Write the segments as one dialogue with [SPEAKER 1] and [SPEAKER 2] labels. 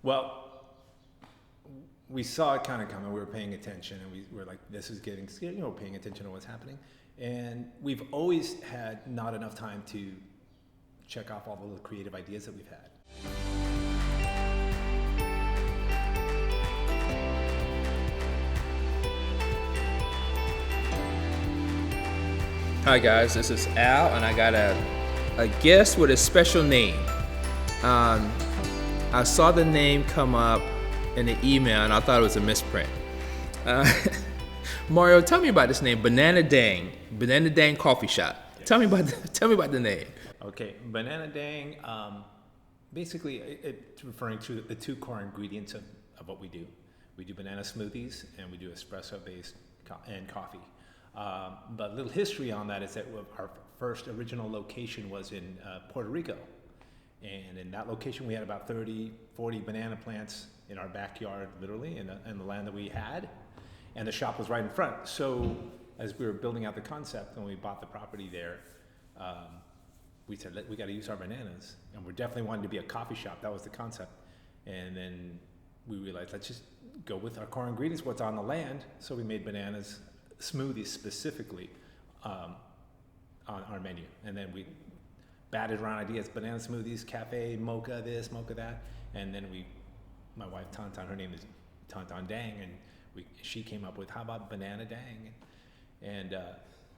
[SPEAKER 1] Well, we saw it kind of coming. We were paying attention, and we were like, "This is getting scary." Paying attention to what's happening. And we've always had not enough time to check off all the little creative ideas that we've had.
[SPEAKER 2] Hi guys, this is Al, and I got a guest with a special name. I saw the name come up in the email, and I thought it was a misprint. Mario, tell me about this name, Banana Dang Coffee Shop.
[SPEAKER 1] Yes.
[SPEAKER 2] Tell me about the name.
[SPEAKER 1] Okay, Banana Dang. Basically, it's referring to the two core ingredients of what we do. We do banana smoothies, and we do espresso-based and coffee. But a little history on that is that our first original location was in Puerto Rico. And in that location, we had about 30, 40 banana plants in our backyard, literally, in the land that we had. And the shop was right in front. So as we were building out the concept, when we bought the property there, we said, we got to use our bananas. And we're definitely wanting to be a coffee shop. That was the concept. And then we realized, let's just go with our core ingredients, what's on the land. So we made bananas smoothies specifically on our menu. And then we batted around ideas, banana smoothies, cafe, mocha this, mocha that. And then my wife Tantan, her name is Tantan Dang, and she came up with, how about Banana Dang? And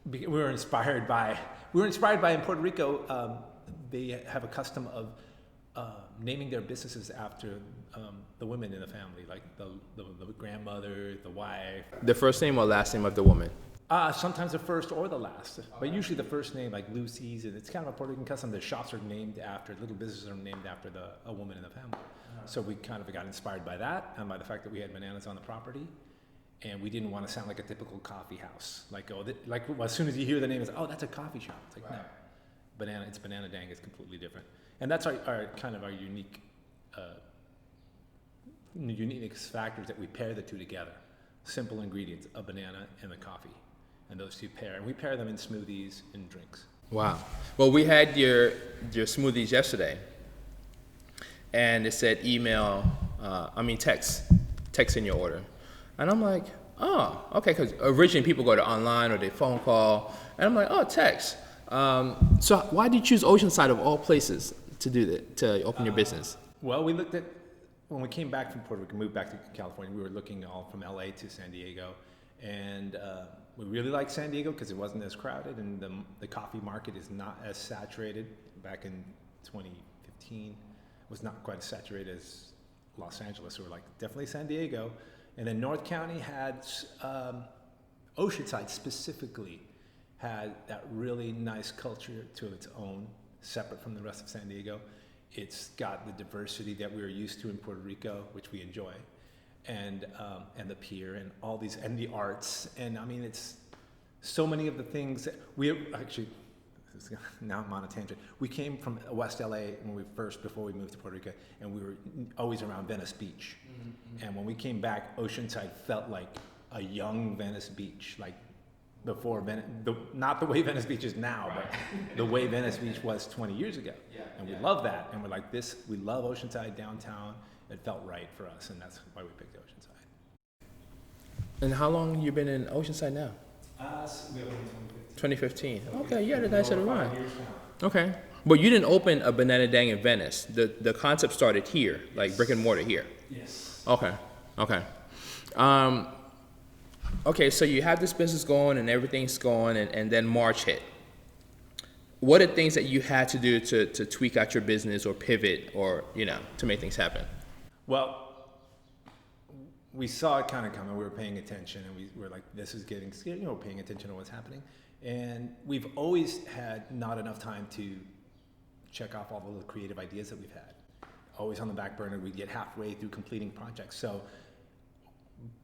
[SPEAKER 1] we were inspired by in Puerto Rico, they have a custom of naming their businesses after the women in the family, like the grandmother, the wife.
[SPEAKER 2] The first name or last name of the woman?
[SPEAKER 1] Sometimes the first or the last, but usually the first name, like Lucy's, and it's kind of a Puerto Rican custom. The shops are named after, little businesses are named after a woman in the family. So we kind of got inspired by that, and by the fact that we had bananas on the property, and we didn't want to sound like a typical coffee house. Like, as soon as you hear the name, it's, oh, that's a coffee shop. It's like, no, it's Banana Dang. It's completely different, and that's our kind of our unique factors that we pair the two together. Simple ingredients, a banana and the coffee. And those two pair. And we pair them in smoothies and drinks.
[SPEAKER 2] Wow. Well, we had your smoothies yesterday. And it said text in your order. And I'm like, oh, okay, because originally people go to online or they phone call. And I'm like, oh, text. So why did you choose Oceanside of all places to do that, to open your business?
[SPEAKER 1] Well, we looked at, when we came back from Puerto Rico, moved back to California, we were looking all from LA to San Diego. And we really liked San Diego because it wasn't as crowded, and the coffee market is not as saturated. Back in 2015, it was not quite as saturated as Los Angeles. So we're like, definitely San Diego. And then North County had, Oceanside specifically had that really nice culture to its own, separate from the rest of San Diego. It's got the diversity that we're used to in Puerto Rico, which we enjoy. And the pier and all these, and the arts, and I mean, it's so many of the things that now I'm on a tangent. We came from West LA before we moved to Puerto Rico, and we were always around Venice Beach. Mm-hmm. And when we came back, Oceanside felt like a young Venice Beach, like before not the way Venice Beach is now, right, but the way Venice Beach was 20 years ago. Yeah, and we love that, and we're like we love Oceanside downtown. It felt right for us, and that's why we picked Oceanside.
[SPEAKER 2] And how long you been in Oceanside now?
[SPEAKER 1] We opened in 2015.
[SPEAKER 2] 2015. Okay, you had a nice little run. Okay, but you didn't open a Banana Dang in Venice. The concept started here, like brick and mortar here.
[SPEAKER 1] Yes.
[SPEAKER 2] Okay. Okay, so you have this business going and everything's going, and then March hit. What are things that you had to do to tweak out your business or pivot or, to make things happen?
[SPEAKER 1] Well, we saw it kind of coming. We were paying attention, and we were like, this is getting scary, paying attention to what's happening. And we've always had not enough time to check off all the little creative ideas that we've had. Always on the back burner, we'd get halfway through completing projects. So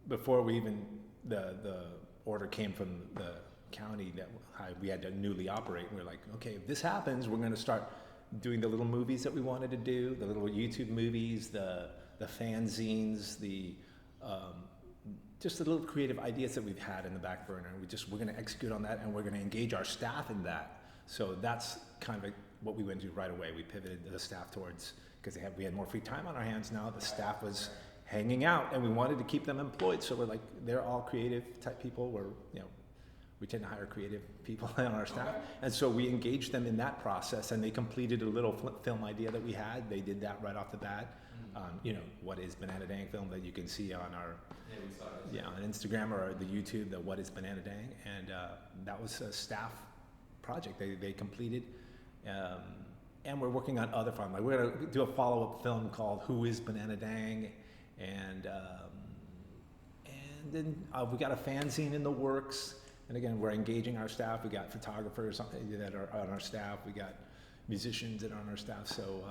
[SPEAKER 1] before the order came from the county that we had to newly operate, and we were like, okay, if this happens, we're going to start doing the little movies that we wanted to do, the little YouTube movies, the fanzines, just the little creative ideas that we've had in the back burner. We're going to execute on that, and we're going to engage our staff in that. So that's kind of what we went to right away. We pivoted the staff towards because we had more free time on our hands now. The staff was hanging out, and we wanted to keep them employed. So we're like, they're all creative type people. We tend to hire creative people on our staff. And so we engaged them in that process, and they completed a little film idea that we had. They did that right off the bat. What is Banana Dang film that you can see on our, on Instagram or the YouTube, the What is Banana Dang. And that was a staff project they completed. And we're working on other fun. Like we're gonna do a follow-up film called Who is Banana Dang? And then we got a fanzine in the works. And again, we're engaging our staff. We got photographers that are on our staff. We got musicians that are on our staff. So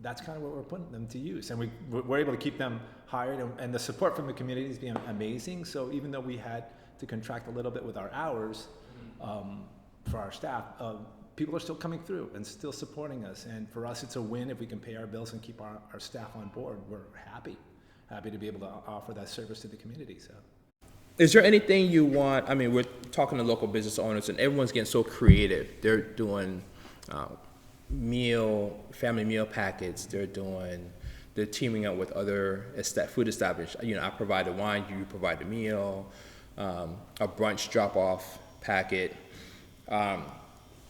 [SPEAKER 1] that's kind of what we're putting them to use. And we're able to keep them hired. And the support from the community has been amazing. So even though we had to contract a little bit with our hours for our staff, people are still coming through and still supporting us. And for us, it's a win if we can pay our bills and keep our staff on board. We're happy to be able to offer that service to the community. So.
[SPEAKER 2] Is there anything you want? I mean, we're talking to local business owners, and everyone's getting so creative. They're doing family meal packets. They're teaming up with other food establishments. I provide the wine, you provide the meal, a brunch drop-off packet.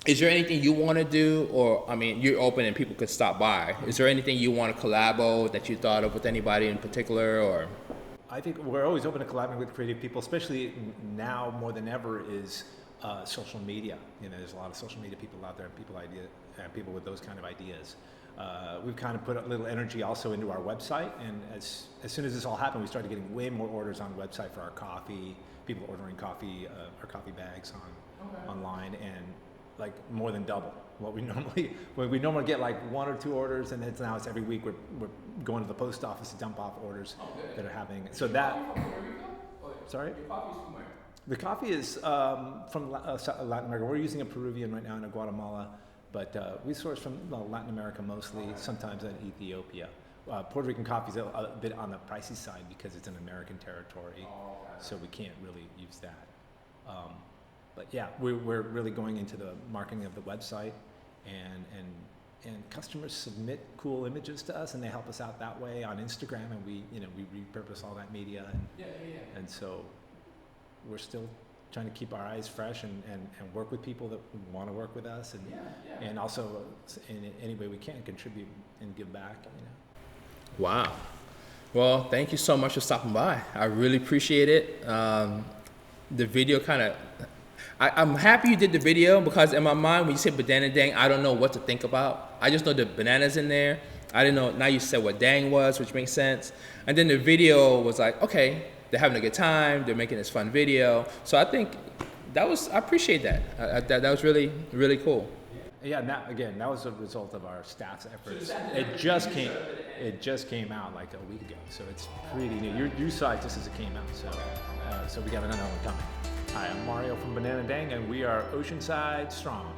[SPEAKER 2] Is there anything you want to do, or you're open and people could stop by? Is there anything you want to collabo that you thought of with anybody in particular, or?
[SPEAKER 1] I think we're always open to collaborating with creative people, especially now more than ever is social media. There's a lot of social media people out there, people with those kind of ideas. We've kind of put a little energy also into our website, and as soon as this all happened, we started getting way more orders on the website for our coffee. People ordering coffee, our coffee bags online, and like more than double what we normally get like 1 or 2 orders, and now it's every week we're going to the post office to dump off orders that are happening. So that. Sorry. Your coffee is from where? The coffee is from Latin America. We're using a Peruvian right now in Guatemala, but we source from Latin America mostly. Sometimes in Ethiopia. Puerto Rican coffee is a bit on the pricey side because it's an American territory, so we can't really use that. But yeah, we're really going into the marketing of the website, and customers submit cool images to us, and they help us out that way on Instagram, and we repurpose all that media, and so we're still trying to keep our eyes fresh and work with people that want to work with us, and also in any way we can contribute and give back.
[SPEAKER 2] Wow. Well, thank you so much for stopping by. I really appreciate it. The video I'm happy you did the video, because in my mind, when you say banana dang, I don't know what to think about. I just know the bananas in there. I didn't know, now you said what dang was, which makes sense. And then the video was like, okay, they're having a good time. They're making this fun video. So I think I appreciate that. That was really, really cool.
[SPEAKER 1] Yeah, and that was a result of our staff's efforts. It just came out like a week ago, so it's pretty new. You saw it just as it came out, so we got another one coming. Hi, I'm Mario from Banana Dang, and we are Oceanside Strong.